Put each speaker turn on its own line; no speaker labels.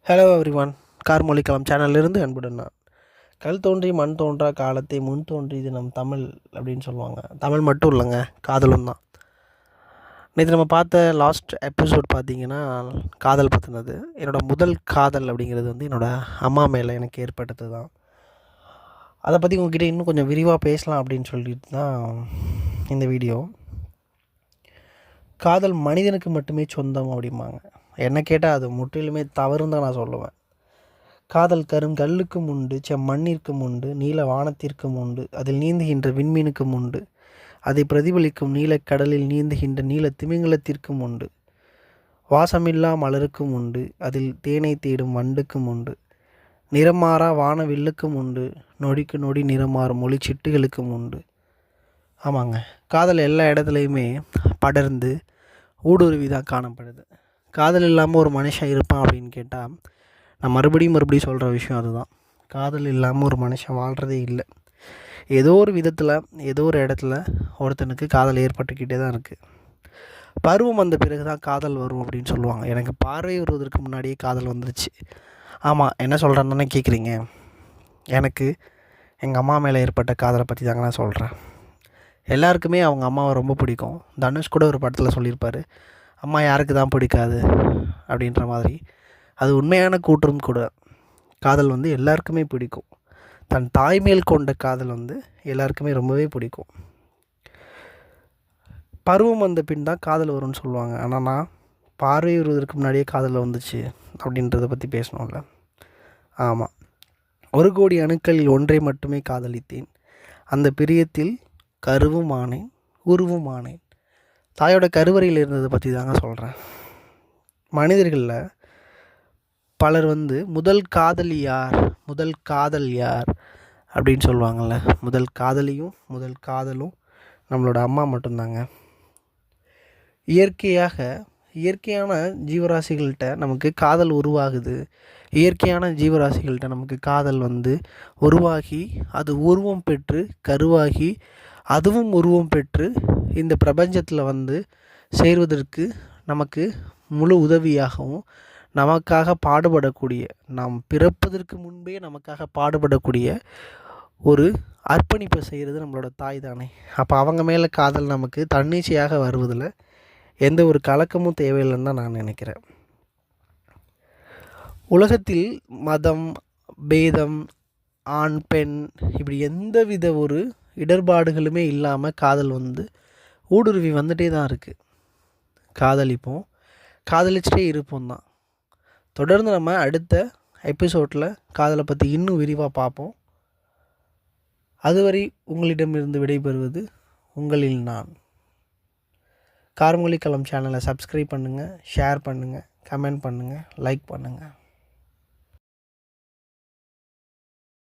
Hello everyone, கார்மொழிக்களம் சேனலிலிருந்து அன்புடன் நான். கல் தோன்றி மண் தோன்றா காலத்தை முன் தோன்றியது நம் தமிழ் அப்படின்னு சொல்லுவாங்க. தமிழ் மட்டும் இல்லைங்க, காதலும் தான். நேற்று நம்ம பார்த்த லாஸ்ட் எபிசோட் பார்த்திங்கன்னா காதல் பற்றினது. என்னோடய முதல் காதல் அப்படிங்கிறது என்னோடய அம்மா மேலே எனக்கு ஏற்பட்டது தான். அதை பற்றி உங்ககிட்ட இன்னும் கொஞ்சம் விரிவாக பேசலாம் அப்படின்னு சொல்லிட்டு தான் இந்த வீடியோ. காதல் மனிதனுக்கு மட்டுமே சொந்தம் அப்படிம்பாங்க. என்ன கேட்டால் அது முற்றிலுமே தவறுன்னு தான் நான் சொல்லுவேன். காதல் கல்லுக்கும் உண்டு, மண்ணிற்கும் உண்டு, நீல வானத்திற்கும் உண்டு, அதில் நீந்துகின்ற விண்மீனுக்கும் உண்டு, அதை பிரதிபலிக்கும் நீலக்கடலில் நீந்துகின்ற நீல திமிங்கலத்திற்கும் உண்டு, வாசமில்லா மலருக்கும் உண்டு, அதில் தேனை தேடும் வண்டுக்கும் உண்டு, நிறமாறா வானவில்லுக்கும் உண்டு, நொடிக்கு நொடி நிறமாறும் மொழிச்சிட்டுகளுக்கும் உண்டு. ஆமாங்க, காதல் எல்லா இடத்துலையுமே படர்ந்து ஊடுருவி தான் காணப்படுது. காதல் இல்லாமல் ஒரு மனுஷன் இருப்பான் அப்படின்னு கேட்டால் நான் மறுபடியும் சொல்கிற விஷயம் அதுதான். காதல் இல்லாமல் ஒரு மனுஷன் வாழ்கிறதே இல்லை. ஏதோ ஒரு விதத்தில் ஏதோ ஒரு இடத்துல ஒருத்தனுக்கு காதல் ஏற்பட்டுக்கிட்டே தான் இருக்குது. பருவம் வந்த பிறகு தான் காதல் வரும் அப்படின்னு சொல்லுவாங்க. எனக்கு பார்வை வருவதற்கு முன்னாடியே காதல் வந்துருச்சு. ஆமாம், என்ன சொல்கிறேன்னு கேட்குறீங்க. எனக்கு எங்கள் அம்மா மேலே ஏற்பட்ட காதலை பற்றி தாங்க நான் சொல்கிறேன். எல்லாருக்குமே அவங்க அம்மாவை ரொம்ப பிடிக்கும். தனுஷ் கூட ஒரு படத்தில் சொல்லியிருப்பார், அம்மா யாருக்கு தான் பிடிக்காது அப்படின்ற மாதிரி. அது உண்மையான கூற்றும் கூட. காதல் எல்லாருக்குமே பிடிக்கும். தன் தாய்மேல் கொண்ட காதல் எல்லாருக்குமே ரொம்பவே பிடிக்கும். பருவம் வந்த பின் தான் காதல் வரும்னு சொல்லுவாங்க. ஆனால் நான் பார்வை வருவதற்கு முன்னாடியே காதல் வந்துச்சு அப்படின்றத பற்றி பேசணும்ல. ஆமாம், 1 கோடி அணுக்களில் ஒன்றை மட்டுமே காதலித்தேன். அந்த பிரியத்தில் கருவும் ஆனேன், உருவும் ஆனேன். தாயோட கருவறையில் இருந்ததை பற்றி தாங்க சொல்கிறேன். மனிதர்களில் பலர் முதல் காதல் யார் அப்படின்னு சொல்லுவாங்கள்ல. முதல் காதலியும் முதல் காதலும் நம்மளோட அம்மா மட்டும்தாங்க. இயற்கையான ஜீவராசிகள்கிட்ட நமக்கு காதல் உருவாகுது. இயற்கையான ஜீவராசிகள்கிட்ட நமக்கு காதல் உருவாகி அது உருவம் பெற்று கருவாகி அதுவும் உருவம் பெற்று இந்த பிரபஞ்சத்தில் சேர்வதற்கு நமக்கு முழு உதவியாகவும் நமக்காக பாடுபடக்கூடிய, நாம் பிறப்பதற்கு முன்பே நமக்காக பாடுபடக்கூடிய ஒரு அர்ப்பணிப்பை செய்கிறது நம்மளோட தாய் தானே. அப்போ அவங்க மேலே காதல் நமக்கு தன்னிச்சையாக வருவதில் எந்த ஒரு கலக்கமும் தேவையில்லைன்னு தான் நான் நினைக்கிறேன். உலகத்தில் மதம், பேதம், ஆண் பெண் இப்படி எந்தவித ஒரு இடர்பாடுகளுமே இல்லாமல் காதல் ஊடுருவி வந்துட்டே தான் இருக்குது. காதலிப்போம், காதலிச்சிட்டே இருப்போம் தான். தொடர்ந்து நம்ம அடுத்த எபிசோடில் காதலை பற்றி இன்னும் விரிவாக பார்ப்போம். அதுவரை உங்களிடமிருந்து விடைபெறுவது உங்களில் நான். கார்மொழிக்களம் சேனலை சப்ஸ்கிரைப் பண்ணுங்கள், ஷேர் பண்ணுங்கள், கமெண்ட் பண்ணுங்கள், லைக் பண்ணுங்கள்.